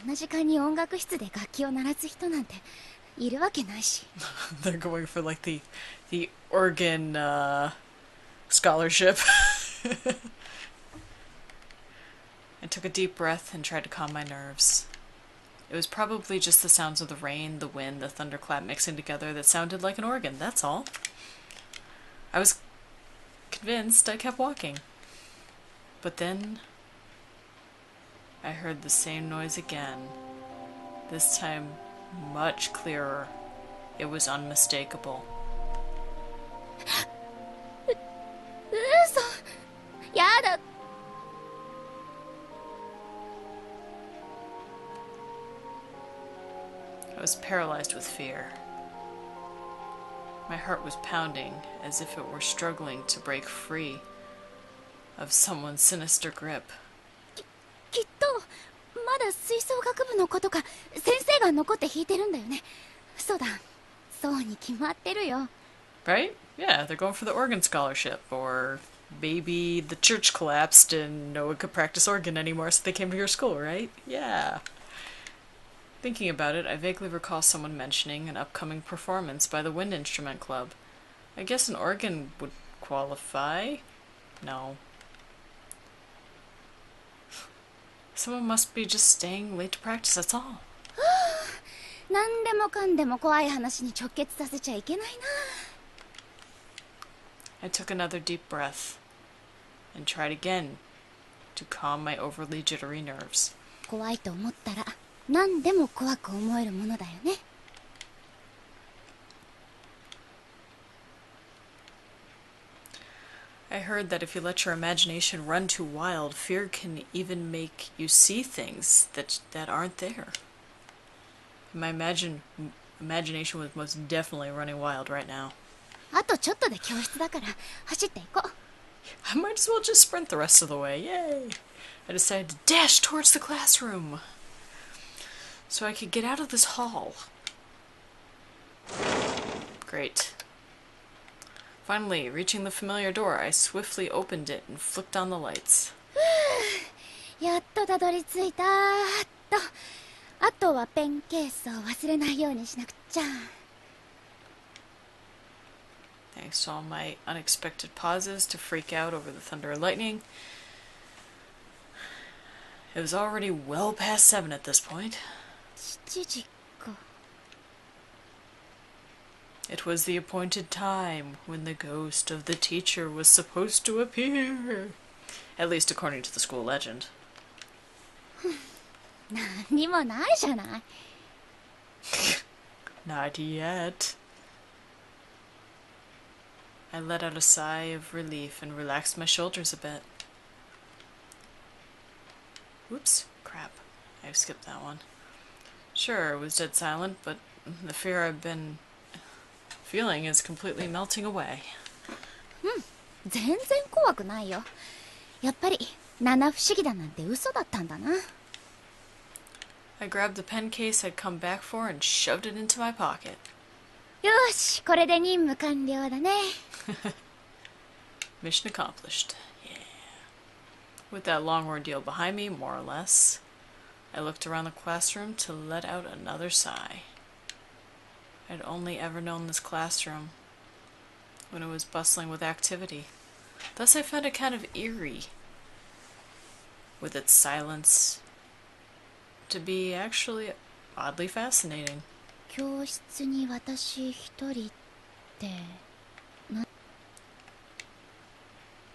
な時間に音楽室で楽器を鳴らす人なんているわけないし。They're going for like the organ scholarship. I took a deep breath and tried to calm my nerves. It was probably just the sounds of the rain, the wind, the thunderclap mixing together that sounded like an organ, that's all. I was convinced. I kept walking. But then I heard the same noise again. This time much clearer. It was unmistakable. 嘘。やだ。I was paralyzed with fear. My heart was pounding as if it were struggling to break free of someone's sinister grip. きっとまだ吹奏楽部の子とか先生が残って弾いてるんだよね。そうだ、そうに決まってるよ。 Right? Yeah, they're going for the organ scholarship, or maybe the church collapsed and no one could practice organ anymore, so they came to your school, right? Yeah. Thinking about it, I vaguely recall someone mentioning an upcoming performance by the Wind Instrument Club. I guess an organ would qualify? No. Someone must be just staying late to practice, that's all. 何でもかんでも怖い話に直結させちゃいけないな。 I took another deep breath and tried again to calm my overly jittery nerves. 怖いと思ったら何でも怖く思えるものだよね。 I heard that if you let your imagination run too wild, fear can even make you see things that aren't there. My imagination was most definitely running wild right now. あとちょっとで教室だから走っていこう。 I might as well just sprint the rest of the way. Yay! I decided to dash towards the classroom so I could get out of this hall. Great. Finally, reaching the familiar door, I swiftly opened it and flicked on the lights. やっとたどり着いた。あとはペンケースを忘れないようにしなくちゃ。 Thanks to all my unexpected pauses to freak out over the thunder and lightning. It was already well past 7 at this point. 7時か。 It was the appointed time when the ghost of the teacher was supposed to appear. At least according to the school legend. 何にもないじゃない。 Not yet. I let out a sigh of relief and relaxed my shoulders a bit. Whoops, crap. I skipped that one. Sure, it was dead silent, but the fear I've been feeling is completely melting away. 全然怖くないよ。やっぱり七不思議だなんて嘘だったんだな。 I grabbed the pen case I'd come back for and shoved it into my pocket. よし、これで任務完了だね。 Mission accomplished. Yeah. With that long ordeal behind me, more or less, I looked around the classroom to let out another sigh. I'd only ever known this classroom when it was bustling with activity. Thus I found it kind of eerie, with its silence, to be actually oddly fascinating. 教室に私一人って。 I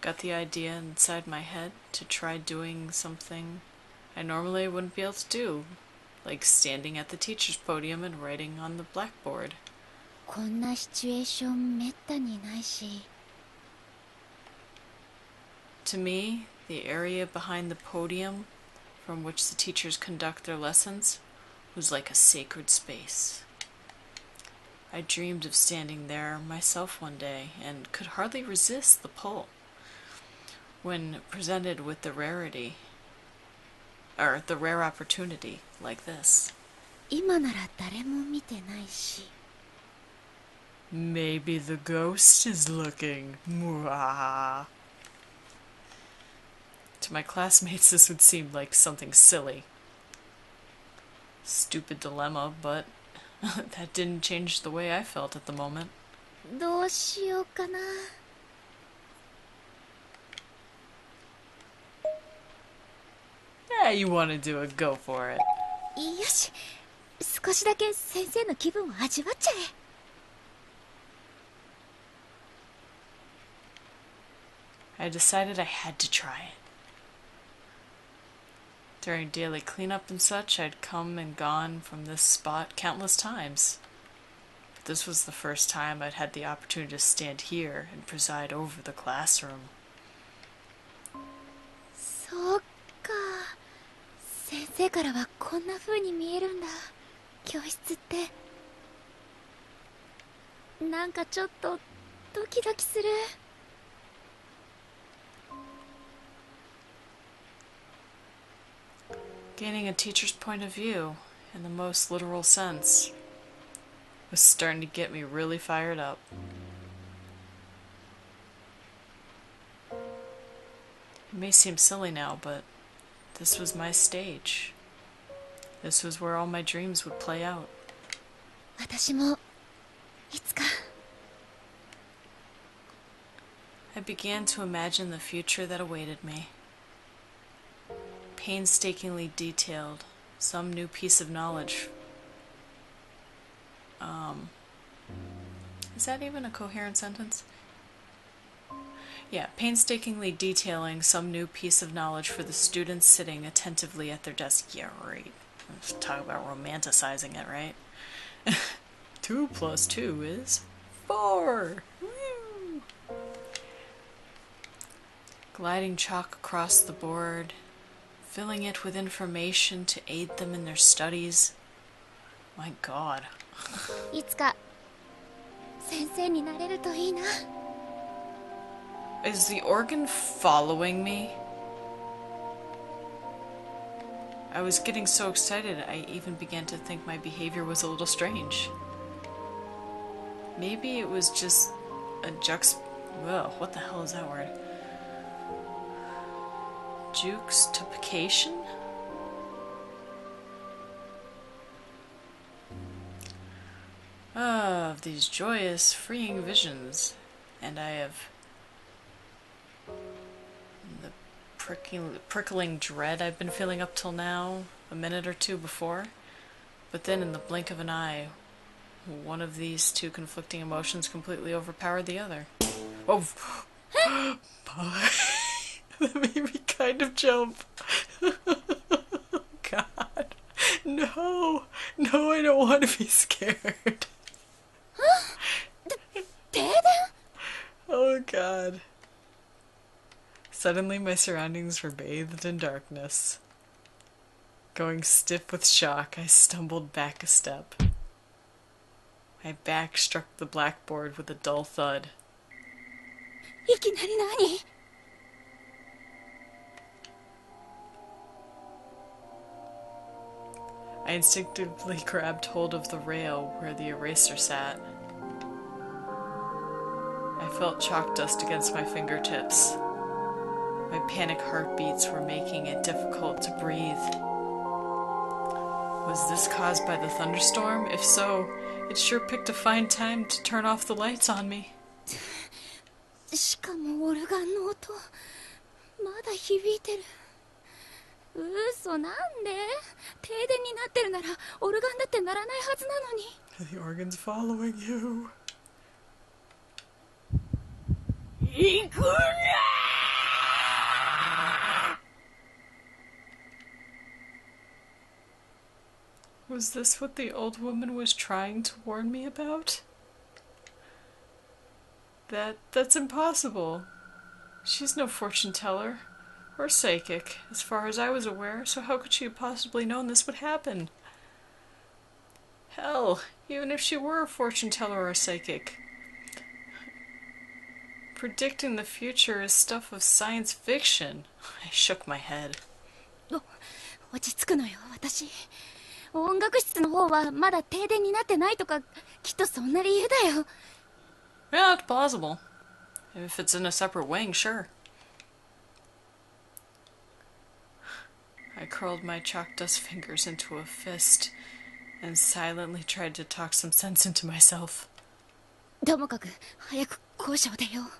got the idea inside my head to try doing something I normally wouldn't be able to do, like standing at the teacher's podium and writing on the blackboard. こんなシチュエーションめったにないし。 To me, the area behind the podium from which the teachers conduct their lessons was like a sacred space. I dreamed of standing there myself one day and could hardly resist the pull when presented with the rare opportunity like this. 今なら誰も見てないし。 Maybe the ghost is looking. Mwah. To my classmates, this would seem like something silly. Stupid dilemma, but that didn't change the way I felt at the moment. どうしようかな。Yeah, you want to do it, go for it. よし、少しだけ先生の気分を味わっちゃえ。I decided I had to try it. During daily cleanup and such, I'd come and gone from this spot countless times. But this was the first time I'd had the opportunity to stand here and preside over the classroom. そうか。先生からはこんな風に見えるんだ。教室って。なんかちょっとドキドキする。Gaining a teacher's point of view, in the most literal sense, was starting to get me really fired up. It may seem silly now, but this was my stage. This was where all my dreams would play out. 私もいつか。I began to imagine the future that awaited me. Painstakingly detailed, some new piece of knowledge. Is that even a coherent sentence? Yeah, painstakingly detailing some new piece of knowledge for the students sitting attentively at their desk. Yeah, right. Let's talk about romanticizing it, right? 2 plus 2 is 4! Woo! Gliding chalk across the board, filling it with information to aid them in their studies. My God. いつか先生になれるといいな。Is the organ following me? I was getting so excited I even began to think my behavior was a little strange. Maybe it was just a what the hell is that word? Juxtaposition? Of these joyous, freeing visions, and I have the prickling dread I've been feeling up till now, a minute or two before, but then in the blink of an eye, one of these two conflicting emotions completely overpowered the other. Oh! That made me kind of jump. God. No! No, I don't want to be scared. Oh God. Suddenly my surroundings were bathed in darkness. Going stiff with shock, I stumbled back a step. My back struck the blackboard with a dull thud. いきなり何？ I instinctively grabbed hold of the rail where the eraser sat. I felt chalk dust against my fingertips. My panic heartbeats were making it difficult to breathe. Was this caused by the thunderstorm? If so, it sure picked a fine time to turn off the lights on me. しかもオルガンの音まだ響いてる。嘘なんで？停電になってるならオルガンだって鳴らないはずなのに。 The organ's following you. 行くな！ Was this what the old woman was trying to warn me about? That's impossible. She's no fortune teller or psychic, as far as I was aware, so how could she have possibly known this would happen? Hell, even if she were a fortune teller or a psychic, predicting the future is stuff of science fiction. I shook my head. 落ち着くのよ、私。音楽室の方はまだ停電になってないとか、きっとそんな理由だよ。Yeah, it's plausible. If it's in a separate wing, sure. I curled my chalk dust fingers into a fist and silently tried to talk some sense into myself. ともかく早く校舎を出よう。 I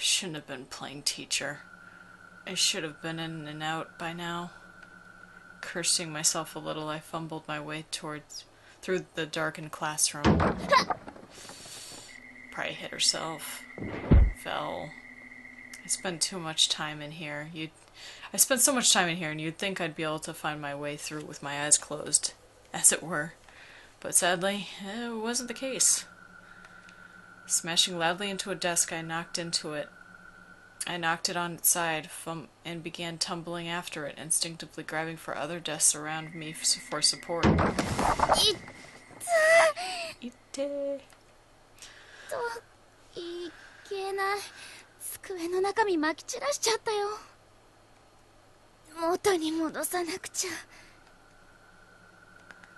shouldn't have been playing teacher. I should have been in and out by now. Cursing myself a little, I fumbled my way through the darkened classroom. Probably hit herself. Fell. I spent so much time in here, and you'd think I'd be able to find my way through with my eyes closed, as it were. But sadly, it wasn't the case. Smashing loudly into a desk, I knocked into it. I knocked it on its side and began tumbling after it, instinctively grabbing for other desks around me for support. Ite. いけない。机の中身まき散らしちゃったよ。元に戻さなくちゃ。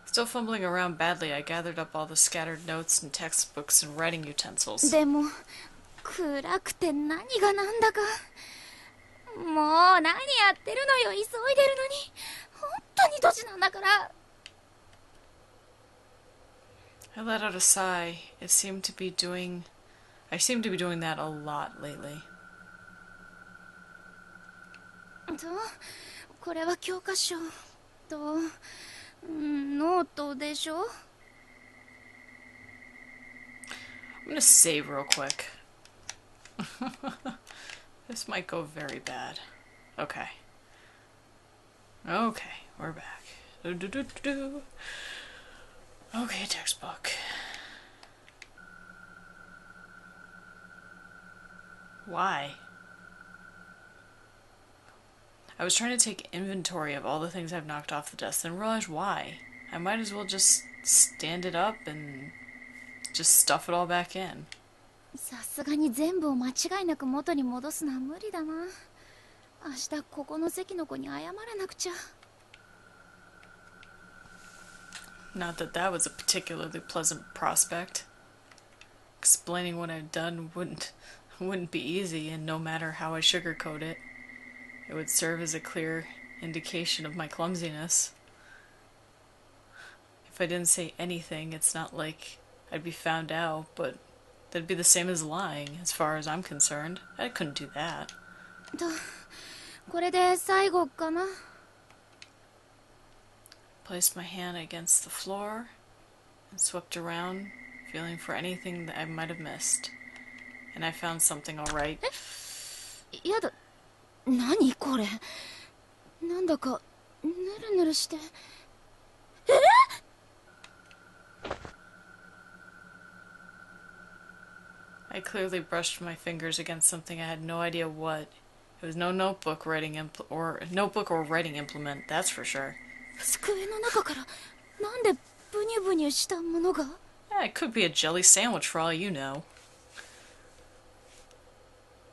Still fumbling around badly, I gathered up all the scattered notes and textbooks and writing utensils. でも暗くて何がなんだか。もう何やってるのよ、急いでるのに。本当にドジなんだから。 I let out a sigh. I seem to be doing that a lot lately. と、これは教科書とノートでしょ。 I'm gonna save real quick. This might go very bad. Okay. Okay, we're back. Okay, textbook. Why? I was trying to take inventory of all the things I've knocked off the desk and realized why. I might as well just stand it up and just stuff it all back in. さすがに全部を間違いなく元に戻すのは無理だな。明日ここの席の子に謝らなくちゃ。 Not that that was a particularly pleasant prospect. Explaining what I've done wouldn't be easy, and no matter how I sugarcoat it, it would serve as a clear indication of my clumsiness. If I didn't say anything, it's not like I'd be found out, but that'd be the same as lying, as far as I'm concerned. I couldn't do that. と、これで最後かな。 Placed my hand against the floor and swept around, feeling for anything that I might have missed. And I found something all right. やだ、何これ。なんだかぬるぬるして。I clearly brushed my fingers against something I had no idea what. It was no notebook or writing implement, that's for sure. 机の中からなんでブニュブニュしたものが。 Yeah, it could be a jelly sandwich for all you know.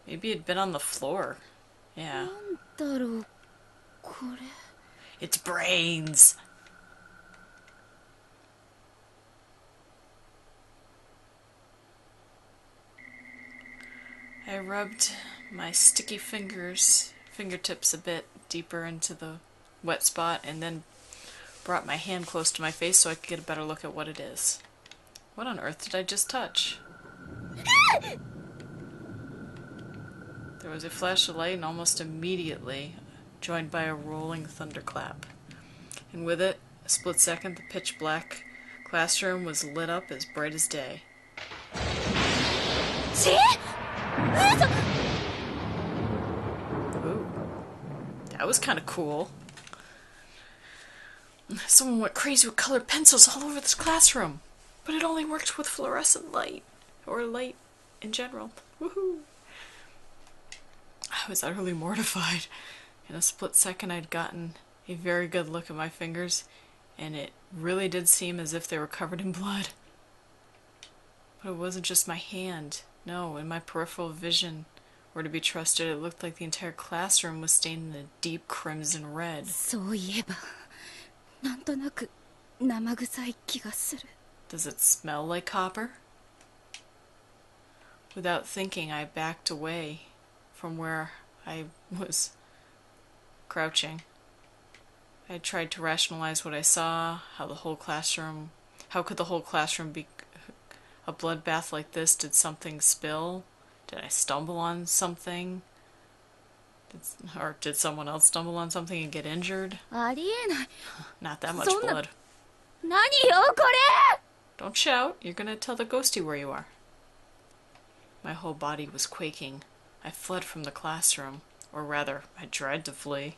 Maybe it'd been on the floor. Yeah. なんだろう、これ。 It's brains! I rubbed my sticky fingertips a bit deeper into the wet spot and then brought my hand close to my face so I could get a better look at what it is. What on earth did I just touch? There was a flash of light and almost immediately joined by a rolling thunderclap. And with it, a split second, the pitch black classroom was lit up as bright as day. Ooh. That was kind of cool. Someone went crazy with colored pencils all over this classroom. But it only worked with fluorescent light. Or light in general. Woohoo! I was utterly mortified. In a split second I'd gotten a very good look at my fingers, and it really did seem as if they were covered in blood. But it wasn't just my hand. No, in my peripheral vision were to be trusted, it looked like the entire classroom was stained in a deep crimson red. そういえば、なんとなく生臭い気がする。 Does it smell like copper? Without thinking, I backed away from where I was crouching. I tried to rationalize what I saw, how could the whole classroom be a bloodbath like this? Did something spill? Did I stumble on something? Or did someone else stumble on something and get injured? ありえない。 Not that much そんな、 blood. 何よこれ! Don't shout. You're gonna tell the ghostie where you are. My whole body was quaking. I fled from the classroom. Or rather, I tried to flee.